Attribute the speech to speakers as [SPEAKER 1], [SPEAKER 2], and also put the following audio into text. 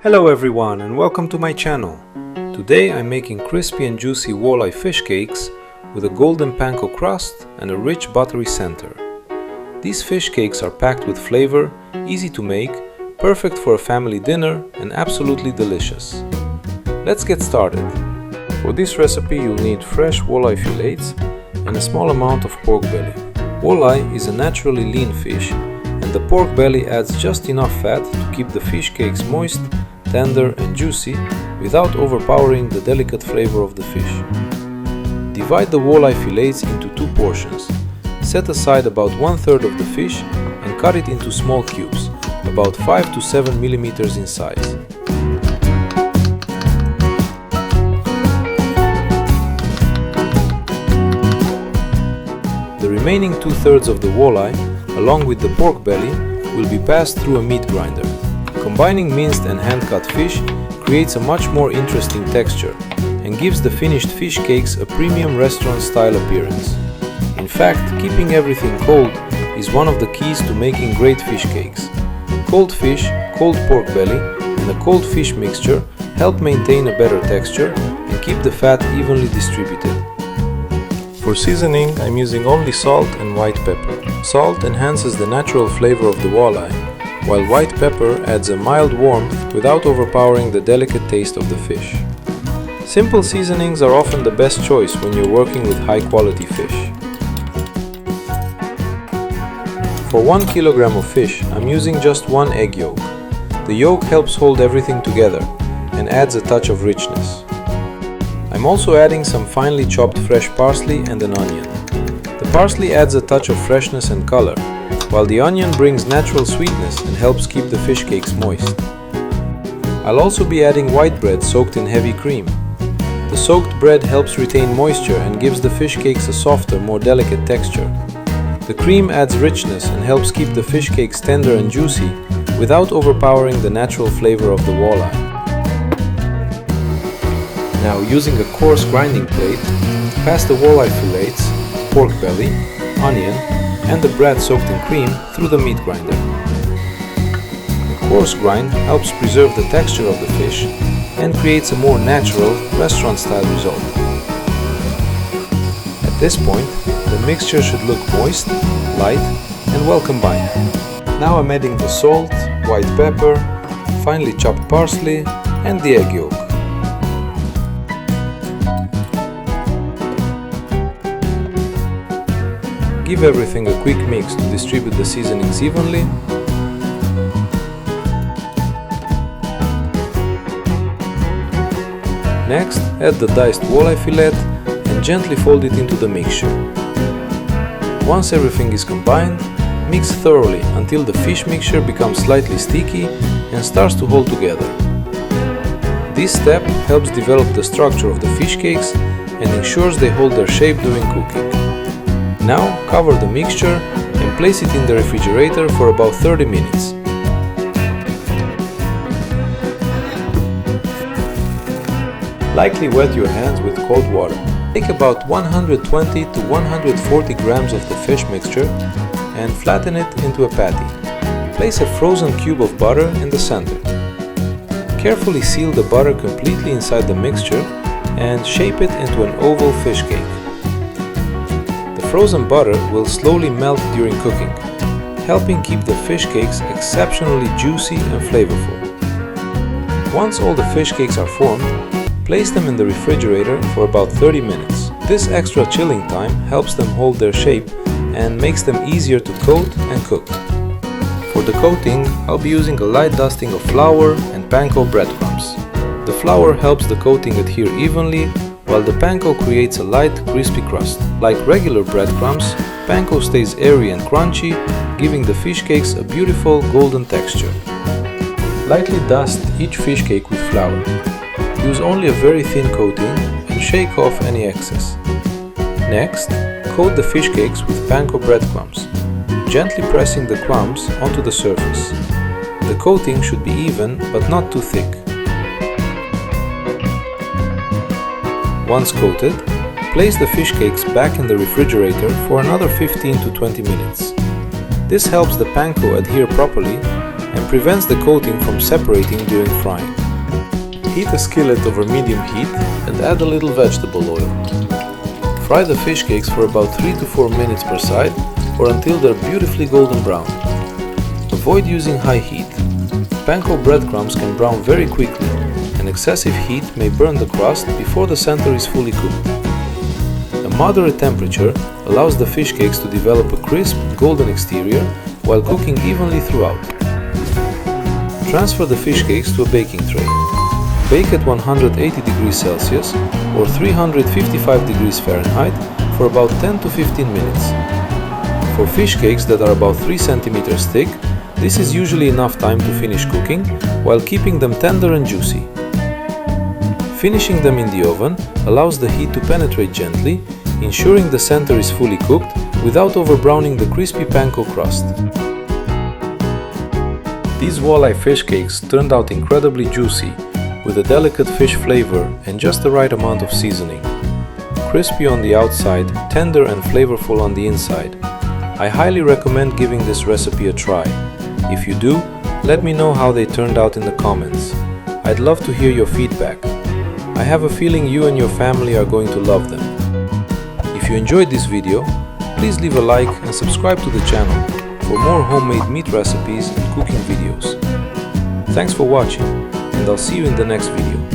[SPEAKER 1] Hello everyone and welcome to my channel. Today I'm making crispy and juicy walleye fish cakes with a golden panko crust and a rich buttery center. These fish cakes are packed with flavor, easy to make, perfect for a family dinner and absolutely delicious. Let's get started. For this recipe you'll need fresh walleye fillets and a small amount of pork belly. Walleye is a naturally lean fish and the pork belly adds just enough fat to keep the fish cakes moist, tender and juicy without overpowering the delicate flavor of the fish. Divide the walleye fillets into two portions. Set aside about 1/3 of the fish and cut it into small cubes, about 5 to 7 mm in size. The remaining 2/3 of the walleye, along with the pork belly, will be passed through a meat grinder. Combining minced and hand-cut fish creates a much more interesting texture and gives the finished fish cakes a premium restaurant-style appearance. In fact, keeping everything cold is one of the keys to making great fish cakes. Cold fish, cold pork belly, and a cold fish mixture help maintain a better texture and keep the fat evenly distributed. For seasoning, I'm using only salt and white pepper. Salt enhances the natural flavor of the walleye, while white pepper adds a mild warmth without overpowering the delicate taste of the fish. Simple seasonings are often the best choice when you're working with high-quality fish. For 1 kilogram of fish, I'm using just 1 egg yolk. The yolk helps hold everything together and adds a touch of richness. I'm also adding some finely chopped fresh parsley and an onion. The parsley adds a touch of freshness and color, while the onion brings natural sweetness and helps keep the fish cakes moist. I'll also be adding white bread soaked in heavy cream. The soaked bread helps retain moisture and gives the fish cakes a softer, more delicate texture. The cream adds richness and helps keep the fish cakes tender and juicy without overpowering the natural flavor of the walleye. Now, using a coarse grinding plate, pass the walleye fillets, pork belly, onion, and the bread soaked in cream through the meat grinder. The coarse grind helps preserve the texture of the fish and creates a more natural, restaurant-style result. At this point, the mixture should look moist, light, and well combined. Now I'm adding the salt, white pepper, finely chopped parsley, and the egg yolk. Give everything a quick mix to distribute the seasonings evenly. Next, add the diced walleye fillet and gently fold it into the mixture. Once everything is combined, mix thoroughly until the fish mixture becomes slightly sticky and starts to hold together. This step helps develop the structure of the fish cakes and ensures they hold their shape during cooking. Now cover the mixture and place it in the refrigerator for about 30 minutes. Lightly wet your hands with cold water. Take about 120 to 140 grams of the fish mixture and flatten it into a patty. Place a frozen cube of butter in the center. Carefully seal the butter completely inside the mixture and shape it into an oval fish cake. Frozen butter will slowly melt during cooking, helping keep the fish cakes exceptionally juicy and flavorful. Once all the fish cakes are formed, place them in the refrigerator for about 30 minutes. This extra chilling time helps them hold their shape and makes them easier to coat and cook. For the coating, I'll be using a light dusting of flour and panko breadcrumbs. The flour helps the coating adhere evenly, while the panko creates a light, crispy crust. Like regular breadcrumbs, panko stays airy and crunchy, giving the fish cakes a beautiful golden texture. Lightly dust each fish cake with flour. Use only a very thin coating and shake off any excess. Next, coat the fish cakes with panko breadcrumbs, gently pressing the crumbs onto the surface. The coating should be even but not too thick. Once coated, place the fish cakes back in the refrigerator for another 15 to 20 minutes. This helps the panko adhere properly and prevents the coating from separating during frying. Heat a skillet over medium heat and add a little vegetable oil. Fry the fish cakes for about 3 to 4 minutes per side or until they're beautifully golden brown. Avoid using high heat. Panko breadcrumbs can brown very quickly, and excessive heat may burn the crust before the center is fully cooked. A moderate temperature allows the fish cakes to develop a crisp, golden exterior while cooking evenly throughout. Transfer the fish cakes to a baking tray. Bake at 180 degrees Celsius or 355 degrees Fahrenheit for about 10 to 15 minutes. For fish cakes that are about 3 centimeters thick, this is usually enough time to finish cooking while keeping them tender and juicy. Finishing them in the oven allows the heat to penetrate gently, ensuring the center is fully cooked without overbrowning the crispy panko crust. These walleye fish cakes turned out incredibly juicy, with a delicate fish flavor and just the right amount of seasoning. Crispy on the outside, tender and flavorful on the inside. I highly recommend giving this recipe a try. If you do, let me know how they turned out in the comments. I'd love to hear your feedback. I have a feeling you and your family are going to love them. If you enjoyed this video, please leave a like and subscribe to the channel for more homemade meat recipes and cooking videos. Thanks for watching, and I'll see you in the next video.